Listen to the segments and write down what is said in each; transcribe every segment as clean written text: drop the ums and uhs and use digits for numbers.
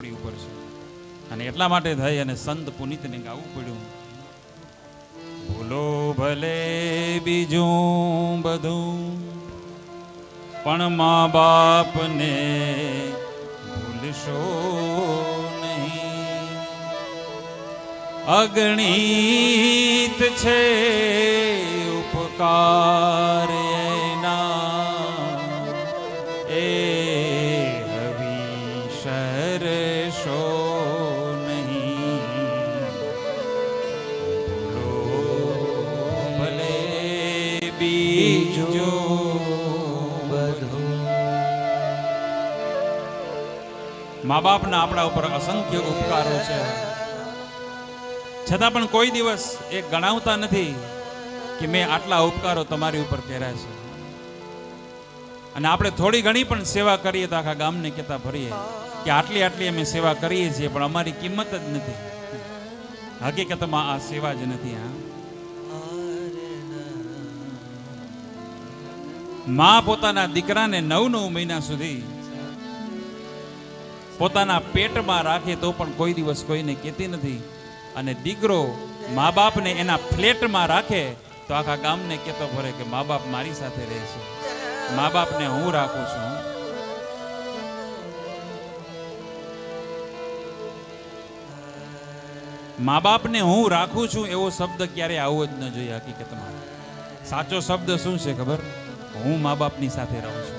ઉપર છે અને એટલા માટે થઈ અને સંત પુનિતને ગાવું પડ્યું, ભૂલો ભલે બીજું બધું પણ મા બાપને ભૂલશો નહીં. અગણિત છે ઉપકાર એના, એ હવિશરશો નહીં. ભૂલો ભલે બીજો બધું. મા બાપના આપણા ઉપર અસંખ્ય ઉપકારો છે, છતાં પણ કોઈ દિવસ એ ગણાવતા નથી કે મેં આટલા ઉપકારો તમારી ઉપર કર્યા છે. અને આપણે થોડી ઘણી પણ સેવા કરીએ તો આખા ગામને કહેતા ફરીએ કે આટલી આટલી અમે સેવા કરીએ છીએ, પણ અમારી કિંમત જ નથી. હકીકતમાં આ સેવા જ નથી. માં પોતાના દીકરાને 9 મહિના સુધી પોતાના પેટમાં રાખે તો પણ કોઈ દિવસ કોઈને કહેતી નથી. અને દીકરો મા બાપને એના ફ્લેટમાં રાખે તો આખા ગામને કહેતો ફરે કે મા બાપ મારી સાથે રહે છે, મા બાપને હું રાખું છું. મા બાપને હું રાખું છું એવો શબ્દ ક્યારે આવવો જ ન જોઈએ. હકીકતમાં સાચો શબ્દ શું છે ખબર? હું મા બાપની સાથે રહું છું.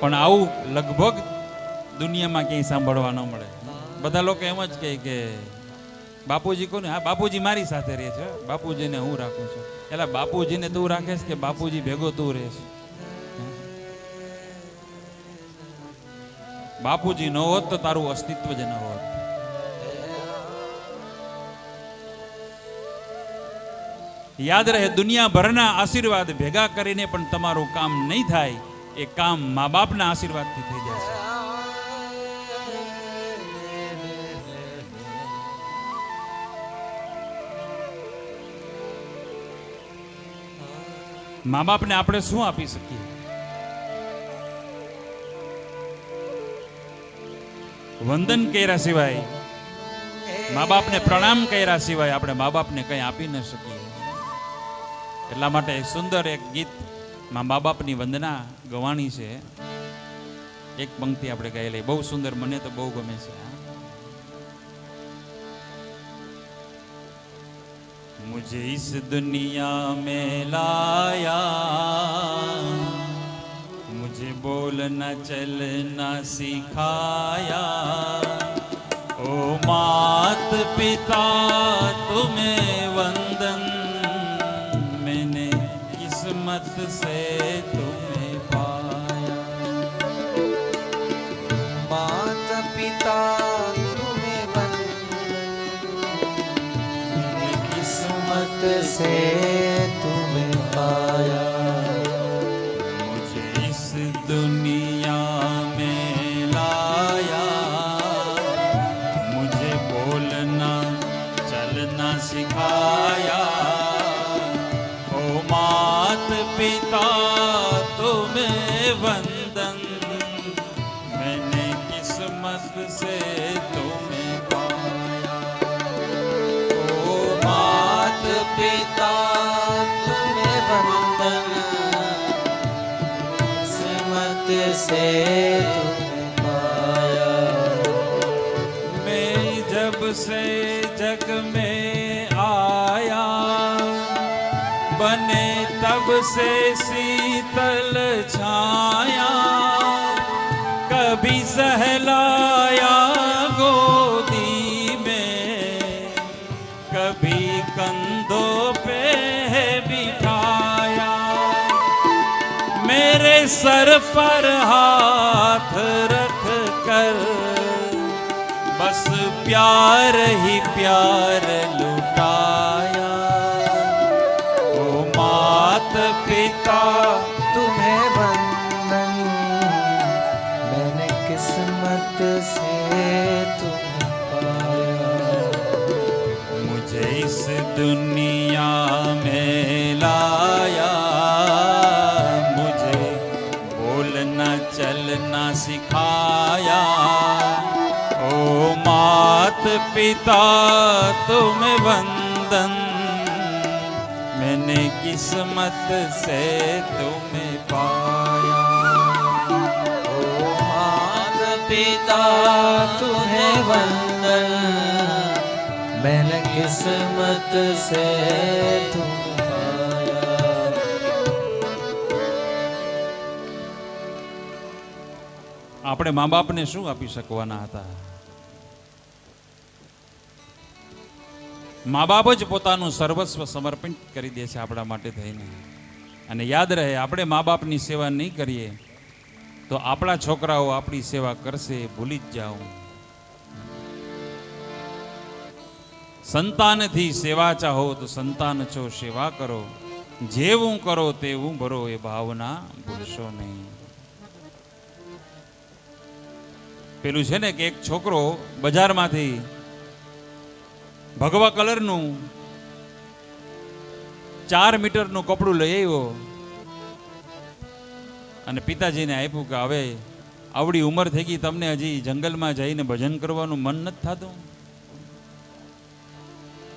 પણ આવું લગભગ દુનિયામાં ક્યાંય સાંભળવા ન મળે. બધા લોકો એમ જ કહે કે બાપુજી કોને? હા, બાપુજી મારી સાથે રહે છે, બાપુજીને હું રાખું છું. એટલે બાપુજીને તું રાખેશ કે બાપુજી ભેગો તું રહેશ? બાપુજી ન હોત તો તારું અસ્તિત્વ જ ન હોત. યાદ રહે, દુનિયાભરના આશીર્વાદ ભેગા કરીને પણ તમારું કામ નહીં થાય. એ કામ મા બાપના આશીર્વાદથી થઈ જાય છે. મા બાપને આપણે શું આપી શકીએ? વંદન કર્યા સિવાય, મા બાપને પ્રણામ કર્યા સિવાય આપણે મા બાપને કંઈ આપી ન શકીએ. એટલા માટે સુંદર એક ગીત મા બાપની વંદના ગવાણી છે. એક પંક્તિ આપણે ગાઈ લઈએ, બહુ સુંદર, મને તો બહુ ગમે છે. मुझे इस दुनिया में लाया, मुझे बोलना चलना सिखाया. ओ मात पिता तुम्हें वंदन, मैंने किस्मत से तुम्हें पाया. मात पिता तुम्हें वंदन, किस्मत से तुम्हें पाया. मुझे इस दुनिया में लाया, मुझे बोलना चलना सिखाया. ओ मात पिता तुम्हें वंदन, मैंने किस्मत से तुम्हें पाया. ओ मात पिता तुम्हें वंदन, किस्मत से तुम्हें पाया. मैं जब से जग में आया, बने तब से शीतल छाया. कभी सहलाया गोदी में, कभी कंधों पे बिठाया. मेरे सर पर हाथ रख कर बस प्यार ही प्यार लुटाया. ओ मात पिता तुम्हें वंदन, मैंने किस्मत से तुम्हें पाया. मुझे इस दुनिया में लाया, पिता तुम्हें वंदन, मैंने किस्मत से तुम्हें पाया। ओ माता पिता तुम्हें वंदन, मैंने किस्मत से तुम्हें पाया। આપણે મા બાપને શું આપી શકવાના હતા? મા બાપ જ પોતાનું સર્વસ્વ સમર્પિત કરી દે છે આપણા માટે થઈને. અને યાદ રહે, આપણે મા બાપની સેવા નહીં કરીએ તો આપણા છોકરાઓ આપણી સેવા કરશે, ભૂલી જ જાઓ. સંતાનથી સેવા ચાહો તો સંતાન છો સેવા કરો, જેવું કરો તેવું ભરો, એ ભાવના ભૂલશો નહીં. પેલું છે ને કે એક છોકરો બજારમાંથી ભગવા કલરનું 4 મીટરનું કપડું લઈ આવ્યો અને પિતાજીને આપ્યું કે હવે આવડી ઉંમર થઈ ગઈ, તમને હજી જંગલમાં જઈને ભજન કરવાનું મન નથી થતું?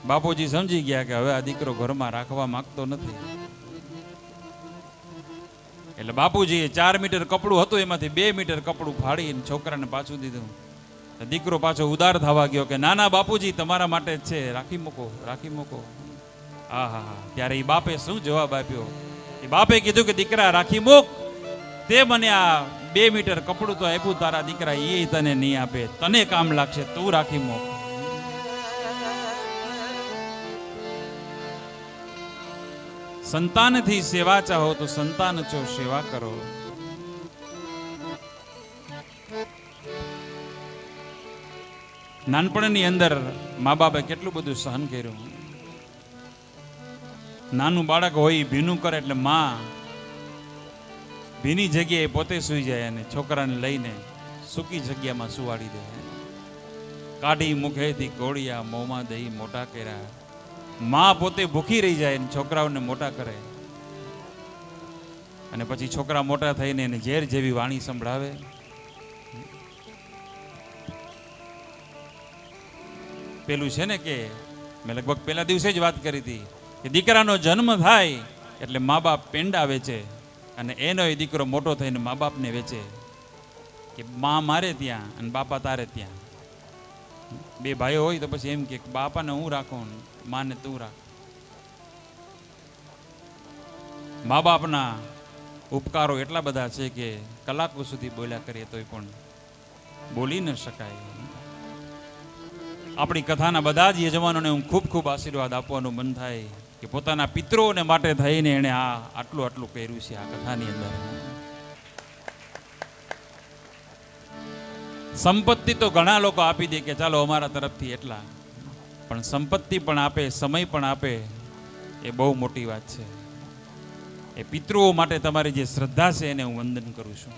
બાપુજી સમજી ગયા કે હવે આ દીકરો ઘરમાં રાખવા માંગતો નથી. એટલે બાપુજીએ 4 મીટર કપડું હતું એમાંથી 2 મીટર કપડું ફાડીને છોકરાને પાછું દીધું. દીકરો પાછો ઉદાર થવા ગયો કે ના ના બાપુજી, તમારા માટે જ છે, રાખી મૂકો, રાખી મૂકો. હા હા હા. ત્યારે એ બાપે શું જવાબ આપ્યો? એ બાપે કીધું કે દીકરા રાખી મૂક, તે મને આ 2 મીટર કપડું તો આપ્યું તારા દીકરા, એ તને નહીં આપે, તને કામ લાગશે, તું રાખી મૂક. સંતાનથી સેવા ચાહો તો સંતાન છો સેવા કરો. નાનપણની અંદર મા બાપે કેટલું બધું સહન કર્યું. નાનું બાળક હોય ભીનું કરે એટલે માં ભીની જગ્યાએ પોતે સૂઈ જાય અને છોકરાને લઈને સૂકી જગ્યામાં સુવાડી દે. કાઢી મુખેથી ગોળિયા, મોંમાં દઈ મોટા કર્યા. માં પોતે ભૂખી રહી જાય અને છોકરાઓને મોટા કરે, અને પછી છોકરા મોટા થઈને એને ઝેર જેવી વાણી સંભળાવે. પેલું છે ને કે મેં લગભગ પેલા દિવસે જ વાત કરી હતી કે દીકરાનો જન્મ થાય એટલે મા બાપ પેંડા વેચે, અને એનો એ દીકરો મોટો થઈને મા બાપને વેચે કે મા મારે ત્યાં અને બાપા તારે ત્યાં. 2 ભાઈઓ હોય તો પછી એમ કે બાપાને હું રાખું, માને તું રાખ. મા બાપના ઉપકારો એટલા બધા છે કે કલાકો સુધી બોલ્યા કરીએ તોય પણ બોલી ન શકાય. આપણી કથાના બધા જ યજમાનોને હું ખૂબ ખૂબ આશીર્વાદ આપવાનું મન થાય કે પોતાના પિતૃઓને માટે થઈને એણે આટલું આટલું કર્યું છે આ કથાની અંદર. સંપત્તિ તો ઘણા લોકો આપી દે કે ચાલો અમારા તરફથી એટલા, પણ સંપત્તિ પણ આપે, સમય પણ આપે, એ બહુ મોટી વાત છે. એ પિતૃઓ માટે તમારી જે શ્રદ્ધા છે એને હું વંદન કરું છું.